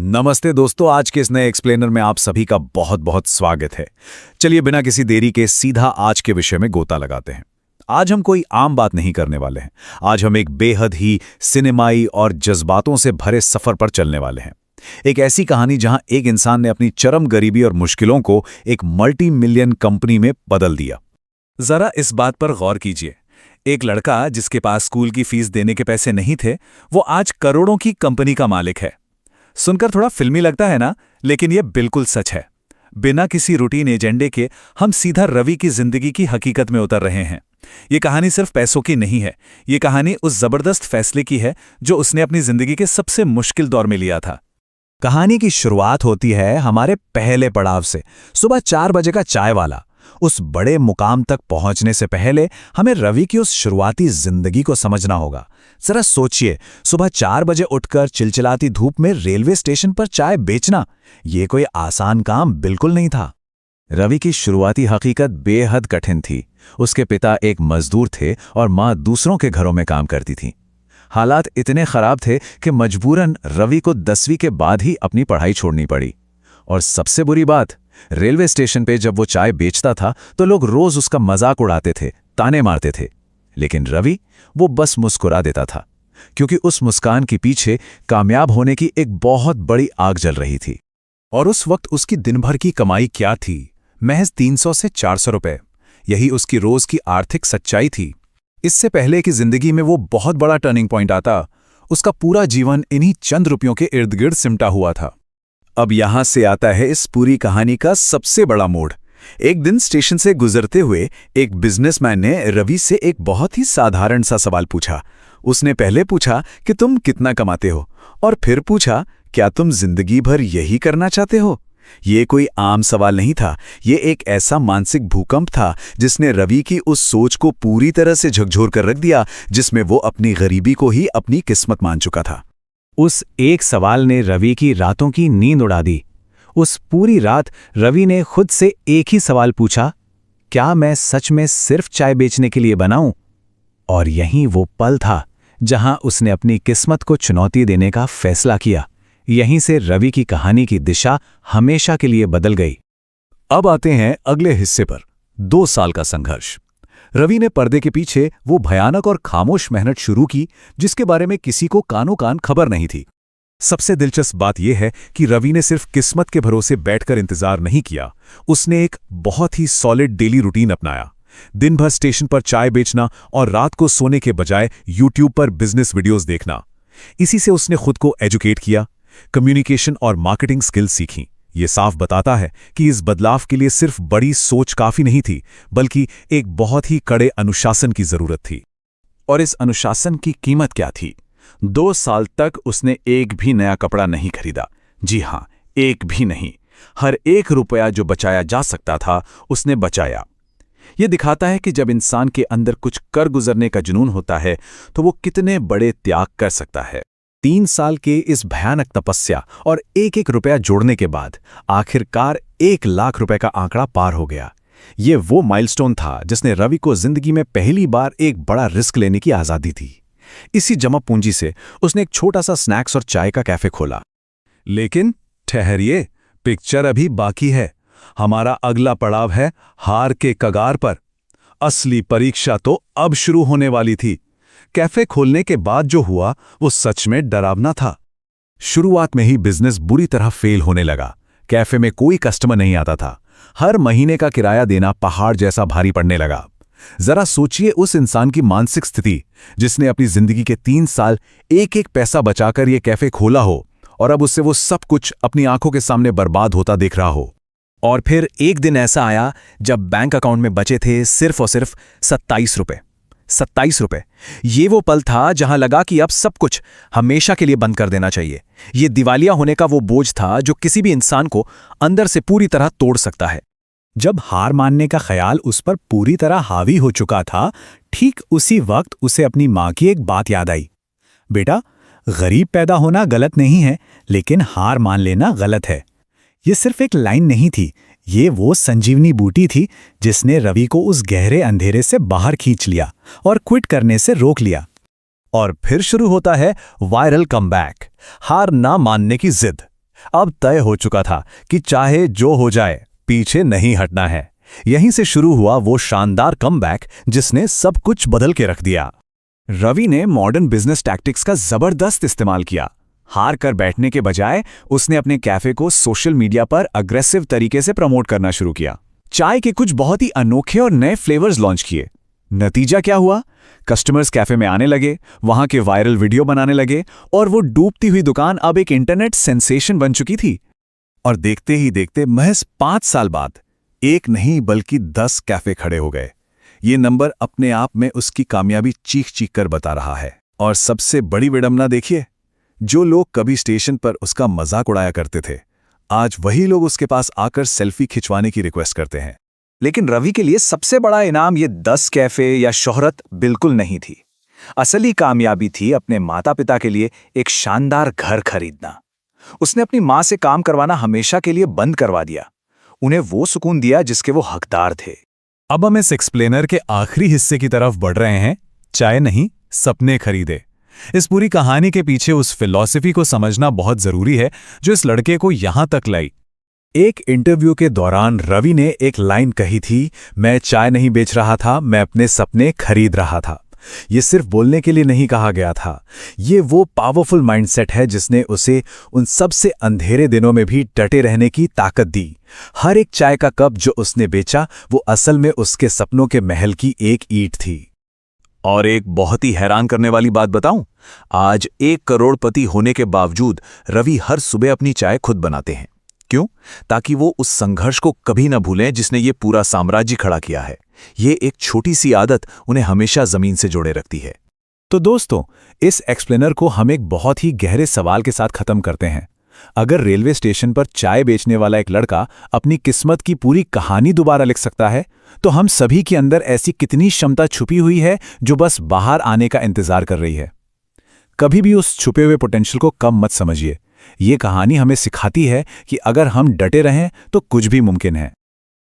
नमस्ते दोस्तों, आज के इस नए एक्सप्लेनर में आप सभी का बहुत बहुत स्वागत है। चलिए बिना किसी देरी के सीधा आज के विषय में गोता लगाते हैं। आज हम कोई आम बात नहीं करने वाले हैं। आज हम एक बेहद ही सिनेमाई और जज्बातों से भरे सफर पर चलने वाले हैं। एक ऐसी कहानी जहां एक इंसान ने अपनी चरम गरीबी और मुश्किलों को एक मल्टी मिलियन कंपनी में बदल दिया। जरा इस बात पर गौर कीजिए। एक लड़का जिसके पास स्कूल की फीस देने के पैसे नहीं थे, वो आज करोड़ों की कंपनी का मालिक है। सुनकर थोड़ा फिल्मी लगता है ना, लेकिन यह बिल्कुल सच है। बिना किसी रूटीन एजेंडे के हम सीधा रवि की जिंदगी की हकीकत में उतर रहे हैं। ये कहानी सिर्फ पैसों की नहीं है, ये कहानी उस जबरदस्त फैसले की है जो उसने अपनी जिंदगी के सबसे मुश्किल दौर में लिया था। कहानी की शुरुआत होती है हमारे पहले पड़ाव से। सुबह 4 बजे का चाय वाला। उस बड़े मुकाम तक पहुंचने से पहले हमें रवि की उस शुरुआती जिंदगी को समझना होगा। जरा सोचिए, सुबह 4 बजे उठकर चिलचिलाती धूप में रेलवे स्टेशन पर चाय बेचना, ये कोई आसान काम बिल्कुल नहीं था। रवि की शुरुआती हकीकत बेहद कठिन थी। उसके पिता एक मजदूर थे और मां दूसरों के घरों में काम करती थी। हालात इतने खराब थे कि मजबूरन रवि को 10वीं के बाद ही अपनी पढ़ाई छोड़नी पड़ी। और सबसे बुरी बात, रेलवे स्टेशन पे जब वो चाय बेचता था तो लोग रोज उसका मजाक उड़ाते थे, ताने मारते थे। लेकिन रवि वो बस मुस्कुरा देता था, क्योंकि उस मुस्कान के पीछे कामयाब होने की एक बहुत बड़ी आग जल रही थी। और उस वक्त उसकी दिन भर की कमाई क्या थी? महज 300 से 400 रुपए। यही उसकी रोज की आर्थिक सच्चाई थी। इससे पहले कि जिंदगी में वो बहुत बड़ा टर्निंग पॉइंट आता, उसका पूरा जीवन इन्हीं चंद रुपयों के इर्द गिर्द सिमटा हुआ था। अब यहां से आता है इस पूरी कहानी का सबसे बड़ा मोड़। एक दिन स्टेशन से गुजरते हुए एक बिजनेसमैन ने रवि से एक बहुत ही साधारण सा सवाल पूछा। उसने पहले पूछा कि तुम कितना कमाते हो, और फिर पूछा क्या तुम जिंदगी भर यही करना चाहते हो। ये कोई आम सवाल नहीं था, ये एक ऐसा मानसिक भूकंप था जिसने रवि की उस सोच को पूरी तरह से झकझोर कर रख दिया, जिसमें वो अपनी गरीबी को ही अपनी किस्मत मान चुका था। उस एक सवाल ने रवि की रातों की नींद उड़ा दी। उस पूरी रात रवि ने खुद से एक ही सवाल पूछा, क्या मैं सच में सिर्फ चाय बेचने के लिए बना हूं? और यही वो पल था जहां उसने अपनी किस्मत को चुनौती देने का फैसला किया। यहीं से रवि की कहानी की दिशा हमेशा के लिए बदल गई। अब आते हैं अगले हिस्से पर, 2 साल का संघर्ष। रवि ने पर्दे के पीछे वो भयानक और खामोश मेहनत शुरू की जिसके बारे में किसी को कानो कान खबर नहीं थी। सबसे दिलचस्प बात यह है कि रवि ने सिर्फ किस्मत के भरोसे बैठकर इंतजार नहीं किया, उसने एक बहुत ही सॉलिड डेली रूटीन अपनाया। दिन भर स्टेशन पर चाय बेचना और रात को सोने के बजाय यूट्यूब पर बिजनेस वीडियोस देखना। इसी से उसने खुद को एजुकेट किया, कम्युनिकेशन और मार्केटिंग स्किल्स सीखी। ये साफ बताता है कि इस बदलाव के लिए सिर्फ बड़ी सोच काफी नहीं थी, बल्कि एक बहुत ही कड़े अनुशासन की जरूरत थी। और इस अनुशासन की कीमत क्या थी? 2 साल तक उसने एक भी नया कपड़ा नहीं खरीदा। जी हां, एक भी नहीं। हर एक रुपया जो बचाया जा सकता था उसने बचाया। यह दिखाता है कि जब इंसान के अंदर कुछ कर गुजरने का जुनून होता है तो वो कितने बड़े त्याग कर सकता है। 3 साल के इस भयानक तपस्या और एक एक रुपया जोड़ने के बाद आखिरकार 1 लाख रुपए का आंकड़ा पार हो गया। ये वो माइलस्टोन था जिसने रवि को जिंदगी में पहली बार एक बड़ा रिस्क लेने की आजादी दी। इसी जमा पूंजी से उसने एक छोटा सा स्नैक्स और चाय का कैफे खोला। लेकिन ठहरिए, पिक्चर अभी बाकी है। हमारा अगला पड़ाव है हार के कगार पर। असली परीक्षा तो अब शुरू होने वाली थी। कैफे खोलने के बाद जो हुआ वो सच में डरावना था। शुरुआत में ही बिजनेस बुरी तरह फेल होने लगा। कैफे में कोई कस्टमर नहीं आता था। हर महीने का किराया देना पहाड़ जैसा भारी पड़ने लगा। जरा सोचिए उस इंसान की मानसिक स्थिति जिसने अपनी जिंदगी के 3 साल एक एक पैसा बचाकर यह कैफे खोला हो, और अब उससे वो सब कुछ अपनी आंखों के सामने बर्बाद होता देख रहा हो। और फिर एक दिन ऐसा आया जब बैंक अकाउंट में बचे थे सिर्फ और सिर्फ 27 रुपए। 27 रुपए। ये वो पल था जहां लगा कि अब सब कुछ हमेशा के लिए बंद कर देना चाहिए। ये दिवालिया होने का वो बोझ था जो किसी भी इंसान को अंदर से पूरी तरह तोड़ सकता है। जब हार मानने का ख्याल उस पर पूरी तरह हावी हो चुका था, ठीक उसी वक्त उसे अपनी मां की एक बात याद आई। बेटा, गरीब पैदा होना गलत नहीं है, लेकिन हार मान लेना गलत है। ये सिर्फ एक लाइन नहीं थी, ये वो संजीवनी बूटी थी जिसने रवि को उस गहरे अंधेरे से बाहर खींच लिया और क्विट करने से रोक लिया। और फिर शुरू होता है वायरल कमबैक, हार ना मानने की जिद। अब तय हो चुका था कि चाहे जो हो जाए पीछे नहीं हटना है। यहीं से शुरू हुआ वो शानदार कमबैक जिसने सब कुछ बदल के रख दिया। रवि ने मॉडर्न बिजनेस टैक्टिक्स का जबरदस्त इस्तेमाल किया। हार कर बैठने के बजाय उसने अपने कैफे को सोशल मीडिया पर अग्रेसिव तरीके से प्रमोट करना शुरू किया। चाय के कुछ बहुत ही अनोखे और नए फ्लेवर्स लॉन्च किए। नतीजा क्या हुआ? कस्टमर्स कैफे में आने लगे, वहां के वायरल वीडियो बनाने लगे और वो डूबती हुई दुकान अब एक इंटरनेट सेंसेशन बन चुकी थी। और देखते ही देखते महज 5 साल बाद एक नहीं बल्कि 10 कैफे खड़े हो गए। ये नंबर अपने आप में उसकी कामयाबी चीख चीख कर बता रहा है। और सबसे बड़ी विडंबना देखिए, जो लोग कभी स्टेशन पर उसका मजाक उड़ाया करते थे, आज वही लोग उसके पास आकर सेल्फी खिंचवाने की रिक्वेस्ट करते हैं। लेकिन रवि के लिए सबसे बड़ा इनाम ये 10 कैफे या शोहरत बिल्कुल नहीं थी। असली कामयाबी थी अपने माता पिता के लिए एक शानदार घर खरीदना। उसने अपनी मां से काम करवाना हमेशा के लिए बंद करवा दिया। उन्हें वो सुकून दिया जिसके वो हकदार थे। अब हम इस एक्सप्लेनर के आखिरी हिस्से की तरफ बढ़ रहे हैं। चाय नहीं, सपने खरीदे। इस पूरी कहानी के पीछे उस फिलॉसफी को समझना बहुत जरूरी है जो इस लड़के को यहां तक लाई। एक इंटरव्यू के दौरान रवि ने एक लाइन कही थी, मैं चाय नहीं बेच रहा था, मैं अपने सपने खरीद रहा था। ये सिर्फ बोलने के लिए नहीं कहा गया था। ये वो पावरफुल माइंडसेट है जिसने उसे उन सबसे अंधेरे दिनों में भी डटे रहने की ताकत दी। हर एक चाय का कप जो उसने बेचा वो असल में उसके सपनों के महल की एक ईंट थी। और एक बहुत ही हैरान करने वाली बात बताऊं, आज 1 करोड़पति होने के बावजूद रवि हर सुबह अपनी चाय खुद बनाते हैं। क्यों? ताकि वो उस संघर्ष को कभी न भूलें जिसने ये पूरा साम्राज्य खड़ा किया है। ये एक छोटी सी आदत उन्हें हमेशा जमीन से जोड़े रखती है। तो दोस्तों, इस एक्सप्लेनर को हम एक बहुत ही गहरे सवाल के साथ खत्म करते हैं। अगर रेलवे स्टेशन पर चाय बेचने वाला एक लड़का अपनी किस्मत की पूरी कहानी दोबारा लिख सकता है, तो हम सभी के अंदर ऐसी कितनी क्षमता छुपी हुई है जो बस बाहर आने का इंतजार कर रही है। कभी भी उस छुपे हुए पोटेंशियल को कम मत समझिए। ये कहानी हमें सिखाती है कि अगर हम डटे रहें तो कुछ भी मुमकिन है।